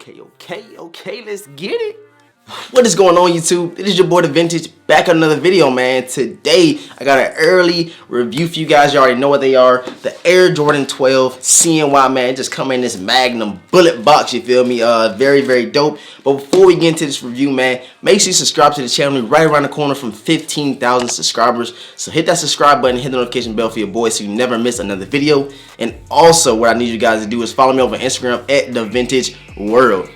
Okay, let's get it. What is going on, YouTube? It is your boy DeVintage back on another video, man. Today I got an early review for you guys. You already know what they are. The Air Jordan 12 CNY, man. Just come in this Magnum bullet box, you feel me? Very dope. But before we get into this review, man, make sure you subscribe to the channel. We're right around the corner from 15,000 subscribers. So hit that subscribe button, hit the notification bell for your boy so you never miss another video. And also, what I need you guys to do is follow me over on Instagram at DeVintageWorld.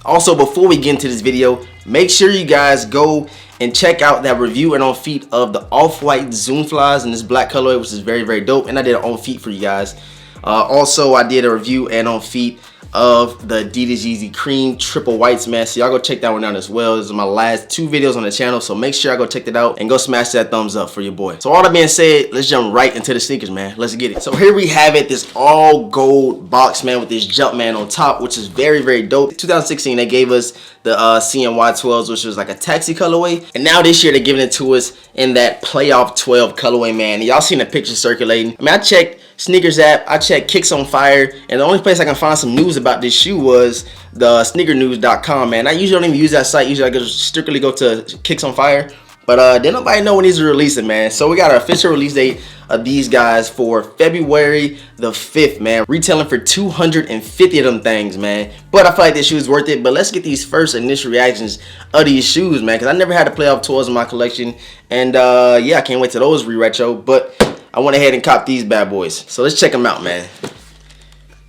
Also, before we get into this video, make sure you guys go and check out that review and on feet of the off-white Zoom flies in this black colorway, which is very dope. And I did an on feet for you guys. Also, I did a review and on feet of the Adidas Yeezy Cream Triple Whites, man. So y'all go check that one out as well. This is my last 2 videos on the channel, so make sure y'all go check that out and go smash that thumbs up for your boy. So all that being said, let's jump right into the sneakers, man. Let's get it. So here we have it, this all gold box, man, with this Jumpman on top, which is very dope. 2016, they gave us the CNY 12s, which was like a taxi colorway, and now this year they're giving it to us in that playoff 12 colorway, man. Y'all seen the picture circulating. I mean, I checked Sneakers app, I checked Kicks on Fire, and the only place I can find some news about this shoe was the sneakernews.com, man. I usually don't even use that site. Usually I just strictly go to Kicks on Fire, but didn't nobody know when these are releasing, man. So we got an official release date of these guys for February the 5th, man. Retailing for 250 of them things, man. But I feel like this shoe is worth it. But let's get these first initial reactions of these shoes, man, because I never had a playoff 12s in my collection, and yeah, I can't wait till those re-retro. But I went ahead and copped these bad boys. So let's check them out, man.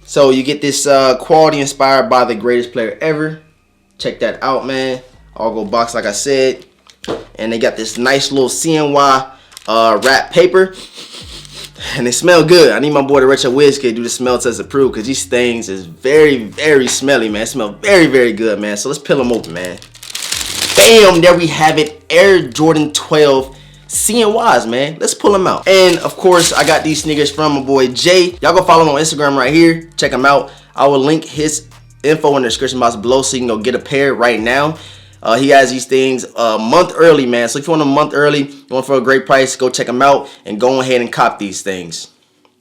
So you get this quality inspired by the greatest player ever. Check that out, man. All gold box, like I said. And they got this nice little CNY wrap paper. And they smell good. I need my boy the Retro Wiz Kid to do the smell test to prove, because these things is very smelly, man. It smell very good, man. So let's peel them open, man. Bam! There we have it. Air Jordan 12 CNYs, man. Let's pull them out. And of course, I got these sneakers from my boy Jay. Y'all go follow him on Instagram right here. Check him out. I will link his info in the description box below so you can go get a pair right now. He has these things a month early, man. So if you want a month early, you want for a great price, go check him out and go ahead and cop these things.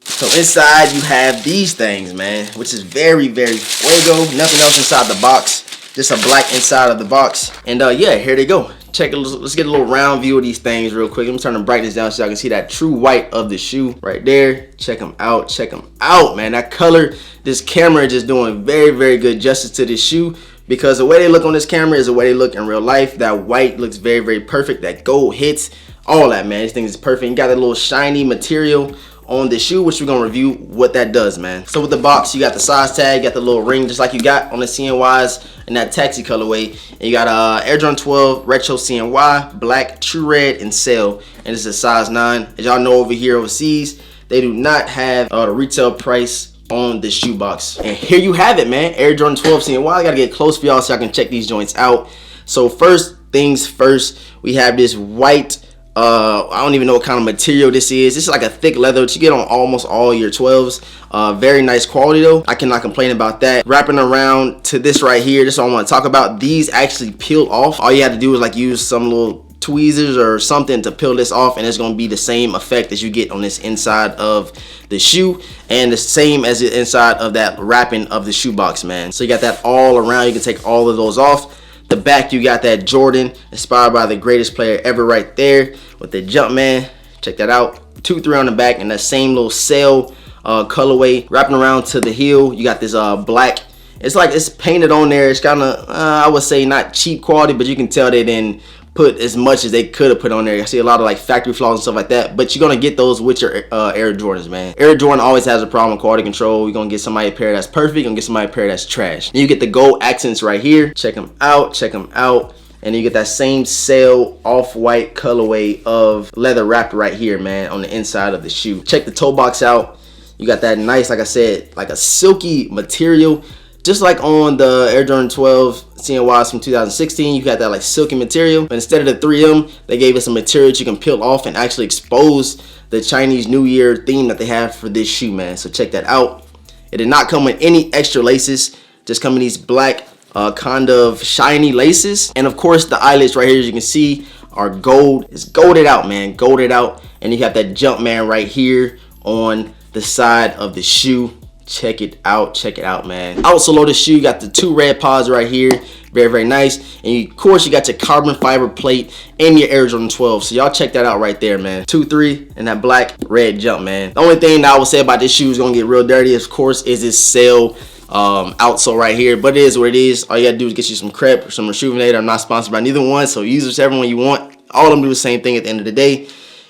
So inside you have these things, man, which is very fuego. Nothing else inside the box. Just a black inside of the box. And yeah, here they go. Check it. Let's get a little round view of these things real quick. Let me turn the brightness down so y'all can see that true white of the shoe right there. Check them out. Check them out, man. That color, this camera is just doing very good justice to this shoe, because the way they look on this camera is the way they look in real life. That white looks very perfect. That gold hits, all that, man. This thing is perfect. You got that little shiny material on the shoe, which we're gonna review what that does, man. So with the box, you got the size tag, you got the little ring just like you got on the CNYs in that taxi colorway, and you got Air Jordan 12 Retro CNY, black, true red, and sail, and it's a size 9. As y'all know, over here overseas, they do not have the retail price on the shoe box. And here you have it, man. Air Jordan 12 CNY. I gotta get close for y'all so I can check these joints out. So first things first, we have this white, I don't even know what kind of material this is. This is like a thick leather that you get on almost all your 12s. Very nice quality though. I cannot complain about that. Wrapping around to this right here, this is what I want to talk about. These actually peel off. All you have to do is like use some little tweezers or something to peel this off, and it's going to be the same effect as you get on this inside of the shoe, and the same as the inside of that wrapping of the shoe box, man. So you got that all around. You can take all of those off. The back, you got that Jordan inspired by the greatest player ever right there with the Jumpman. Check that out. 2-3 on the back, and that same little sail colorway wrapping around to the heel. You got this black. It's like it's painted on there. It's kind of I would say not cheap quality, but you can tell they didn't put as much as they could have put on there. I see a lot of like factory flaws and stuff like that, but you're gonna get those with your Air Jordans, man. Air Jordan always has a problem with quality control. You're gonna get somebody a pair that's perfect, you're gonna get somebody a pair that's trash. Then you get the gold accents right here. Check them out, check them out. And you get that same sail off-white colorway of leather wrapped right here, man, on the inside of the shoe. Check the toe box out. You got that nice, like I said, like a silky material. Just like on the Air Jordan 12 CNYs from 2016, you got that like silky material. But instead of the 3M, they gave us a material that you can peel off and actually expose the Chinese New Year theme that they have for this shoe, man. So check that out. It did not come with any extra laces. Just come in these black kind of shiny laces. And of course, the eyelets right here, as you can see, are gold. It's golded out, man. Golded out. And you got that Jumpman right here on the side of the shoe. Check it out, man. Outsole of the shoe, got the 2 red paws right here. Very, very nice. And of course, you got your carbon fiber plate and your Air Jordan 12. So y'all check that out right there, man. 2-3 and that black red jump, man. The only thing that I would say about this shoe is gonna get real dirty, of course, is this sail outsole right here. But it is what it is. All you gotta do is get you some crepe or some Rejuvenator. I'm not sponsored by neither one, so use whichever one you want. All of them do the same thing at the end of the day.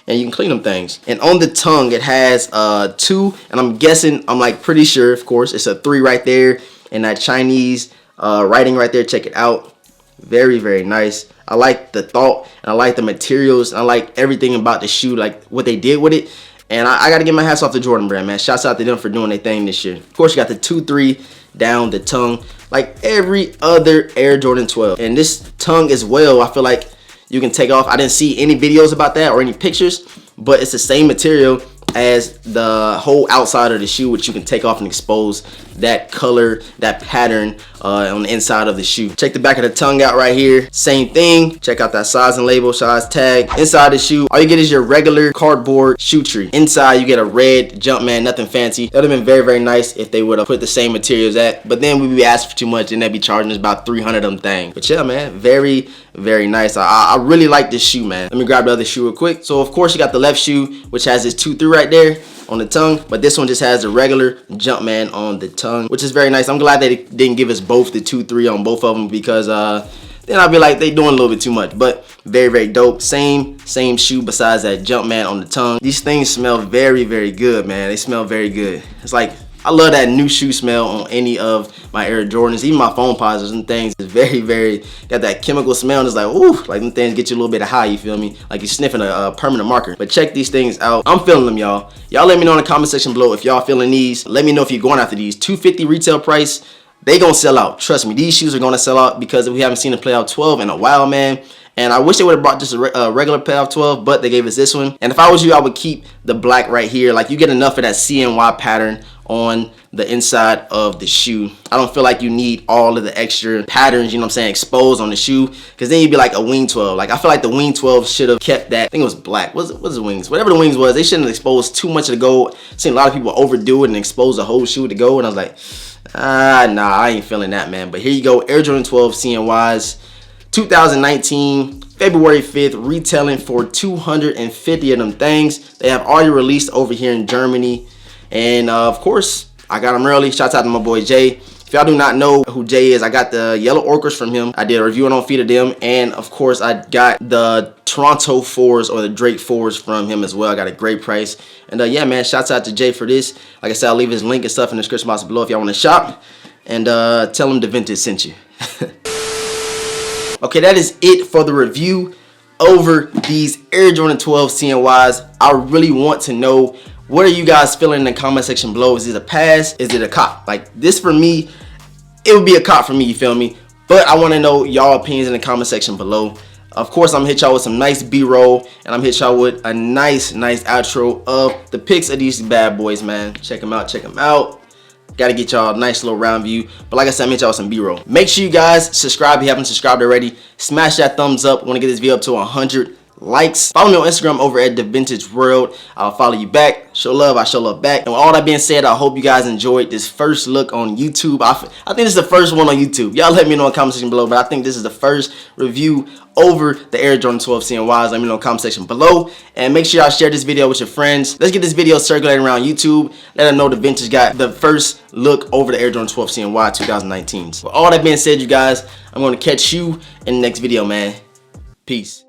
And you can clean them things. And on the tongue, it has 2, and I'm guessing, I'm like pretty sure, of course, it's a 3 right there, and that Chinese writing right there. Check it out. Very, very nice. I like the thought, and I like the materials, and I like everything about the shoe, like what they did with it. And I got to get my hats off to Jordan brand, man. Shouts out to them for doing their thing this year. Of course, you got the 2-3 down the tongue, like every other Air Jordan 12. And this tongue as well, I feel like you can take off. I didn't see any videos about that or any pictures, but it's the same material as the whole outside of the shoe, which you can take off and expose that color, that pattern on the inside of the shoe. Check the back of the tongue out right here. Same thing. Check out that sizing label, size tag. Inside the shoe, all you get is your regular cardboard shoe tree. Inside, you get a red Jumpman, nothing fancy. That would have been very, very nice if they would have put the same materials at, but then we'd be asking for too much and they'd be charging us about 300 of them things. But yeah, man, very, very nice. I really like this shoe, man. Let me grab the other shoe real quick. So of course you got the left shoe, which has this 2-3 right there on the tongue, but this one just has the regular Jumpman on the tongue, which is very nice. I'm glad they didn't give us both the 2-3 on both of them, because then I'd be like, they doing a little bit too much. But very, very dope. Same shoe besides that Jumpman on the tongue. These things smell very, very good, man. They smell very good. It's like, I love that new shoe smell on any of my Air Jordans, even my phone positives and things. It's very, very, got that chemical smell, and it's like, ooh, like them things get you a little bit of high, you feel me? Like you're sniffing a permanent marker. But check these things out. I'm feeling them, y'all. Y'all let me know in the comment section below if y'all feeling these. Let me know if you're going after these. $250 retail price. They gonna sell out. Trust me, these shoes are gonna sell out because we haven't seen a playoff 12 in a while, man. And I wish they would have brought just a regular playoff 12, but they gave us this one. And if I was you, I would keep the black right here. Like, you get enough of that CNY pattern on the inside of the shoe. I don't feel like you need all of the extra patterns, you know what I'm saying, exposed on the shoe, because then you'd be like a wing 12. Like, I feel like the wing 12 should have kept that. I think it was black. What's the wings? Whatever the wings was, they shouldn't have exposed too much of the gold. I've seen a lot of people overdo it and expose the whole shoe to gold, and I was like, nah, I ain't feeling that, man. But here you go, Air Jordan 12 CNYs, 2019, February 5th, retailing for 250 of them things. They have already released over here in Germany. And of course, I got them early. Shouts out to my boy Jay. If y'all do not know who Jay is, I got the yellow orcas from him. I did a review on feet of them. And of course, I got the Toronto 4s or the Drake 4s from him as well. I got a great price. And yeah, man, shouts out to Jay for this. Like I said, I'll leave his link and stuff in the description box below if y'all want to shop. And tell him DeVintage sent you. Okay, that is it for the review over these Air Jordan 12 CNYs. I really want to know, what are you guys feeling in the comment section below? Is it a pass? Is it a cop? Like, this for me, it would be a cop for me, you feel me? But I want to know y'all opinions in the comment section below. Of course, I'm gonna hit y'all with some nice B-roll, and I'm gonna hit y'all with a nice outro of the pics of these bad boys, man. Check them out, check them out. Gotta get y'all a nice little round view. But like I said, I'm gonna hit y'all with some B-roll. Make sure you guys subscribe if you haven't subscribed already. Smash that thumbs up. I want to get this video up to 100 likes. Follow me on Instagram over at DeVintage World. I'll follow you back. Show love, I show love back. And with all that being said, I hope you guys enjoyed this first look on YouTube. I think this is the first one on YouTube. Y'all let me know in the comment section below, but I think this is the first review over the Air Jordan 12 CNYs. Let me know in the comment section below. And make sure y'all share this video with your friends. Let's get this video circulating around YouTube. Let them know DeVintage got the first look over the Air Jordan 12 CNY 2019. With all that being said, you guys, I'm going to catch you in the next video, man. Peace.